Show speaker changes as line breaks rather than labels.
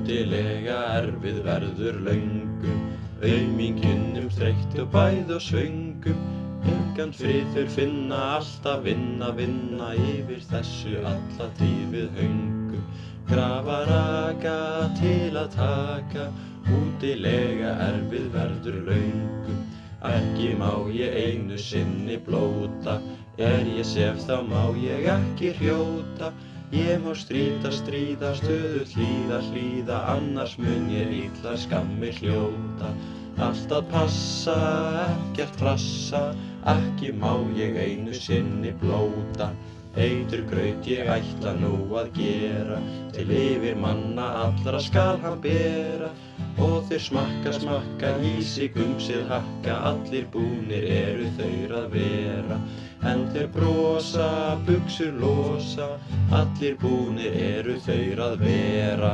útilega erfið verður löngum, aumingjunum þreytt og bæði og svöngum, engan frið þeir finna, alltaf vinna yfir þessu alla tíð við höngum. Grafa raka til að taka, útilega erfið verður löngum, ekki má ég einu sinni blóta, ég sef þá má ég ekki hrjóta. Ég má stríða, stöðugt hlýða, annars mun ég illa skammi hljóta. Allt að passa, ekkert frassa, ekki má ég einu sinni blóta. Eiturgraut ég ætla nú að gera, til yfirmanna allra skal hann bera. Og þeir smakka, í sig sig hakka, allir búnir eru þeir að vera. En þeir brosa, buxur losa, allir búnir eru þeir að vera.